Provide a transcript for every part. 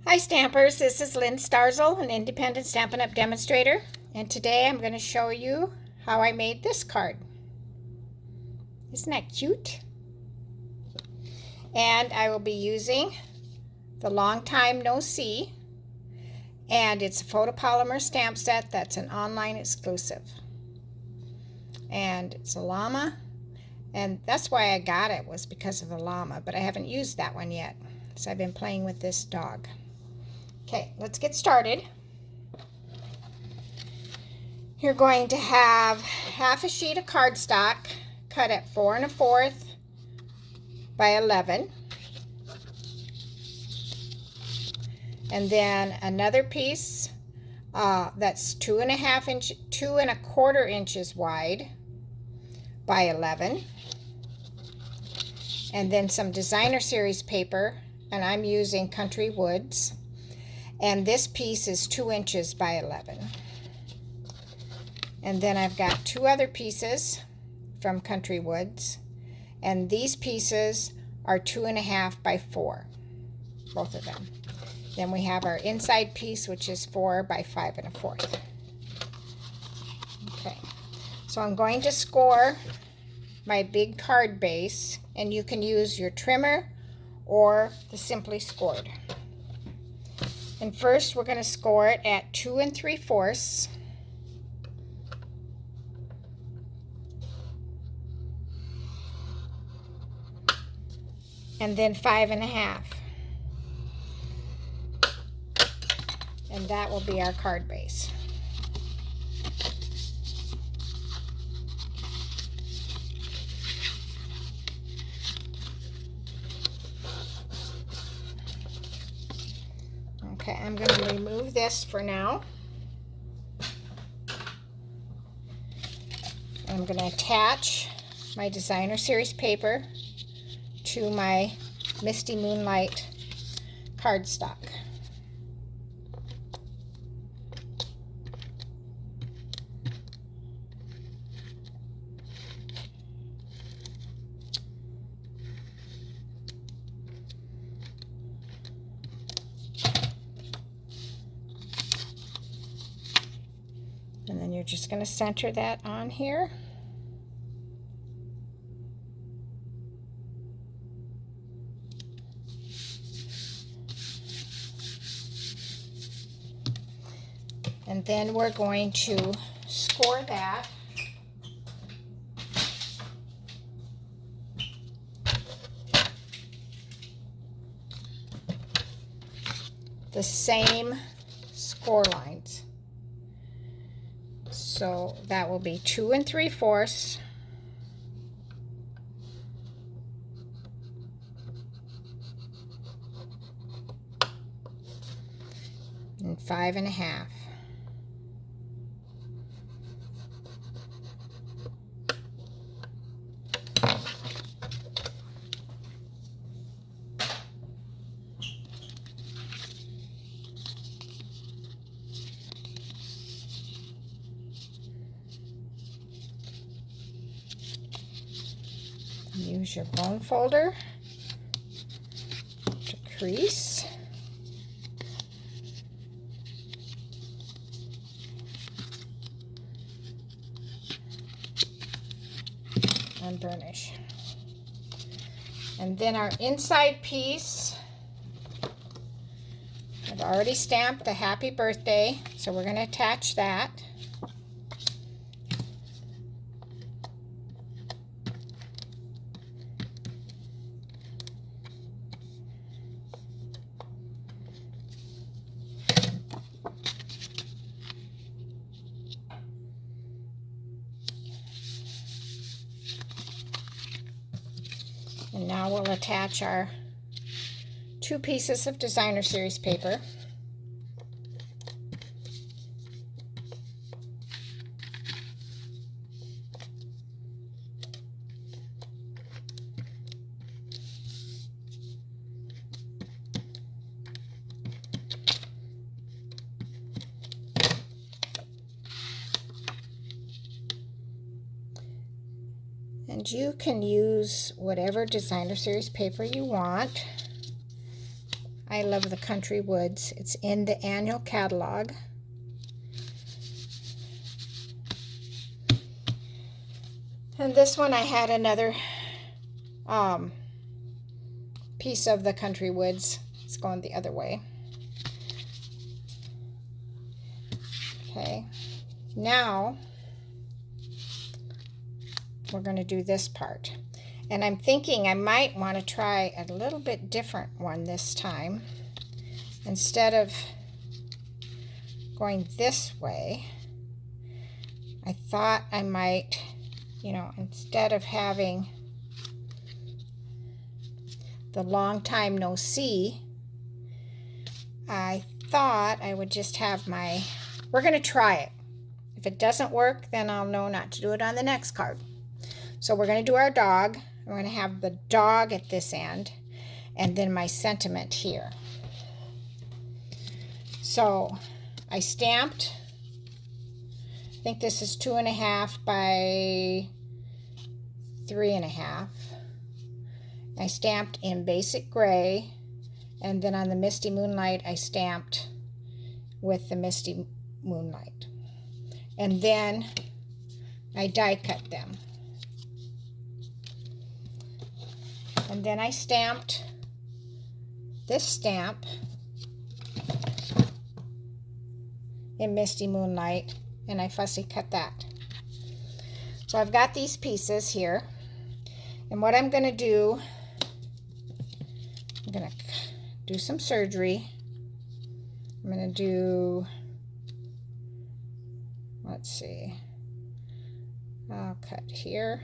Hi Stampers, this is Lynn Starzl, an independent Stampin' Up! Demonstrator, and today I'm going to show you how I made this card. Isn't that cute? And I will be using the Long Time No See, and it's a photopolymer stamp set that's an online exclusive. And it's a llama, and that's why I got it, was because of the llama, but I haven't used that one yet, so I've been playing with this dog. Okay, let's get started. You're going to have half a sheet of cardstock cut at 4 1/4 by 11, and then another piece that's 2 1/4 inches wide by 11, and then some designer series paper, and I'm using Country Woods. And this piece is 2 inches by 11. And then I've got two other pieces from Country Woods. And these pieces are 2 1/2 by 4, both of them. Then we have our inside piece, which is 4 by 5 1/4. Okay, so I'm going to score my big card base, and you can use your trimmer or the Simply Scored. And first we're going to score it at 2 3/4. And then 5 1/2. And that will be our card base. Okay, I'm going to remove this for now. I'm going to attach my designer series paper to my Misty Moonlight cardstock. And then you're just going to center that on here. And then we're going to score that the same score lines. So that will be 2 3/4 and 5 1/2. Use your bone folder to crease. And burnish. And then our inside piece, I've already stamped the happy birthday, so we're going to attach that. And now we'll attach our two pieces of designer series paper. And you can use whatever designer series paper you want. I love the country woods. It's in the annual catalog. And this one I had another piece of the country woods. It's going the other way. Okay, now we're going to do this part. And I'm thinking I might want to try a little bit different one this time. Instead of going this way, I thought I might, you know, instead of having the long time no see, I thought I would just have my, we're going to try it. If it doesn't work, then I'll know not to do it on the next card. So we're going to do our dog. I'm going to have the dog at this end and then my sentiment here. So I stamped, I think this is 2.5 by 3.5. I stamped in basic gray, and then on the Misty Moonlight I stamped with the Misty Moonlight. And then I die cut them. And then I stamped this stamp in Misty Moonlight, and I fussy cut that. So I've got these pieces here, and what I'm going to do, I'm going to do some surgery. I'm going to do, let's see, I'll cut here,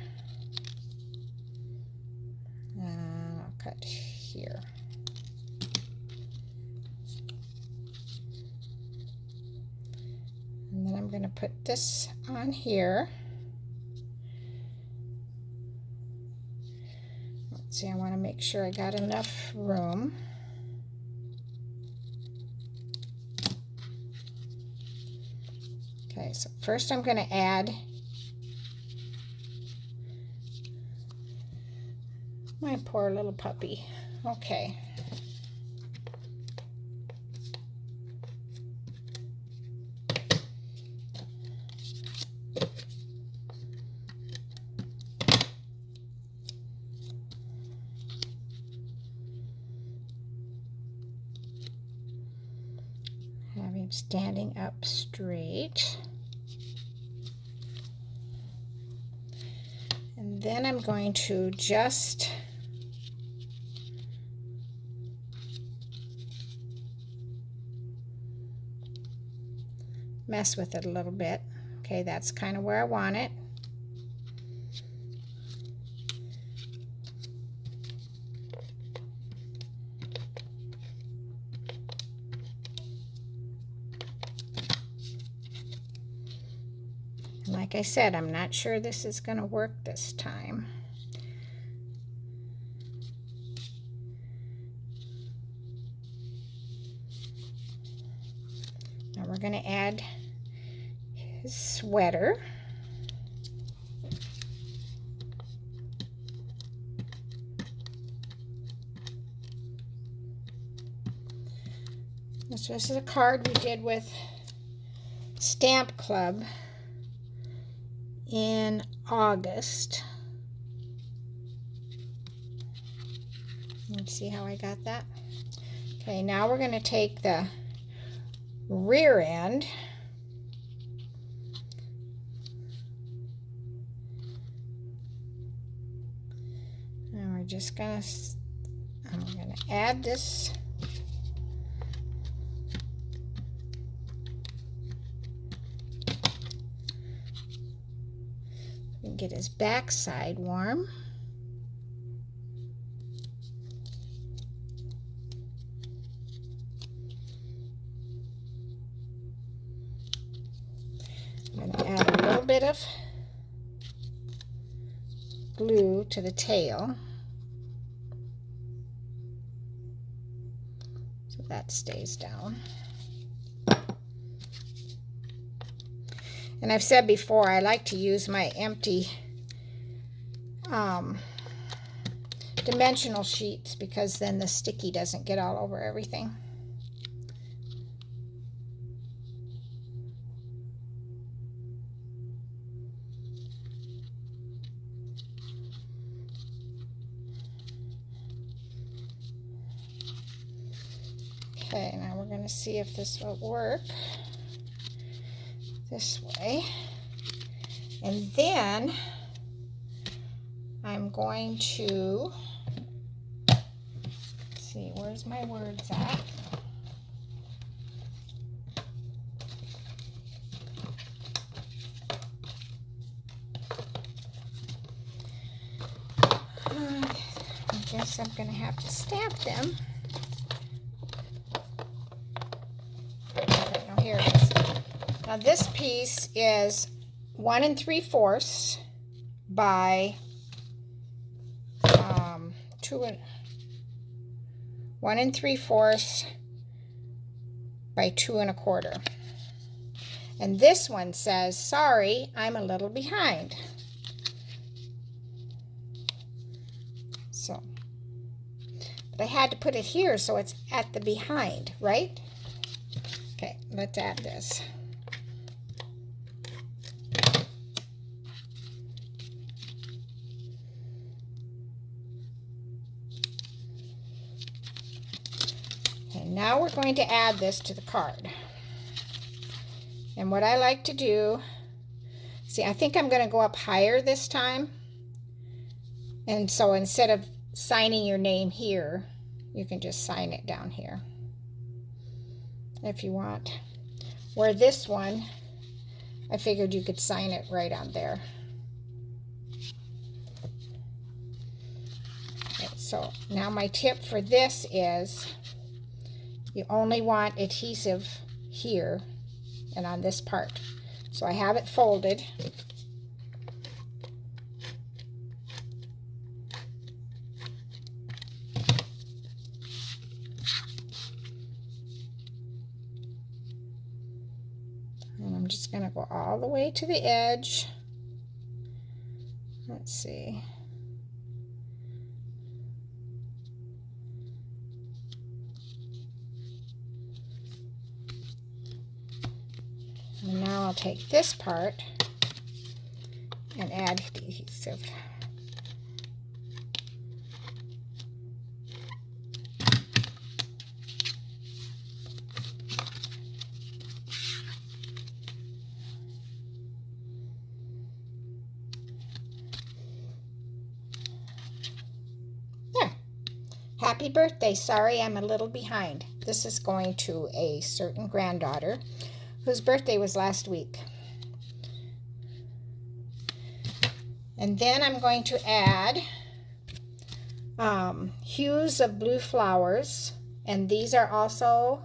and I'll cut here. And then I'm going to put this on here. Let's see, I want to make sure I got enough room. Okay, so first I'm going to add my poor little puppy. Okay. Have him standing up straight. And then I'm going to just mess with it a little bit. Okay, that's kind of where I want it. And like I said, I'm not sure this is going to work this time. Now we're going to add his sweater. This is a card we did with Stamp Club in August. Let's see how I got that. Okay, now we're going to take the rear end and we're just going to, I'm going to add this and get his backside warm. I'm going to add a little bit of glue to the tail so that stays down. And I've said before, dimensional sheets because then the sticky doesn't get all over everything. Okay, now we're going to see if this will work this way. And then I'm going to see, where's my words at? I guess I'm going to have to stamp them. Okay, now here it is. Now this piece is 1 3/4 by 1 3/4 by 2 1/4. And this one says, sorry, I'm a little behind. So, but I had to put it here so it's at the behind, right? Okay, let's add this. Now we're going to add this to the card. And what I like to do, see, I think I'm going to go up higher this time. And so instead of signing your name here, you can just sign it down here if you want. Where this one, I figured you could sign it right on there. Okay, so now my tip for this is you only want adhesive here and on this part. So I have it folded. And I'm just going to go all the way to the edge. Let's see. And now I'll take this part and add adhesive. There. Happy birthday. Sorry, I'm a little behind. This is going to a certain granddaughter whose birthday was last week. And then I'm going to add hues of blue flowers, and these are also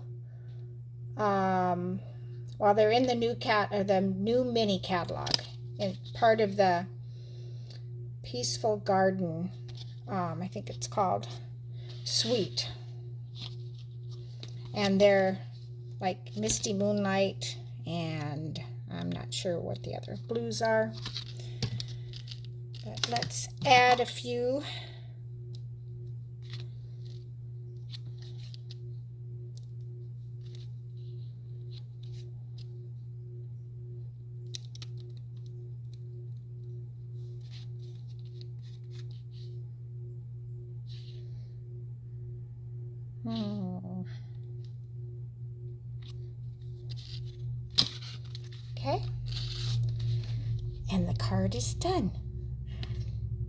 well, they're in the new mini catalog and part of the Peaceful Garden, I think it's called Suite, and they're like Misty Moonlight, and I'm not sure what the other blues are. But let's add a few. Okay, and the card is done.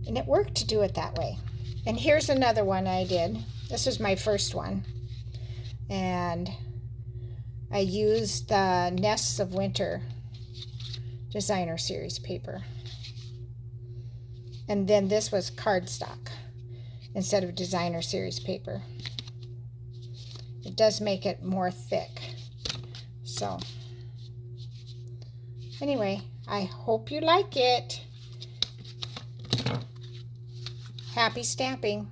And it worked to do it that way. And here's another one I did. This was my first one. And I used the Nests of Winter designer series paper. And then this was cardstock instead of designer series paper. It does make it more thick. So anyway, I hope you like it. Happy stamping.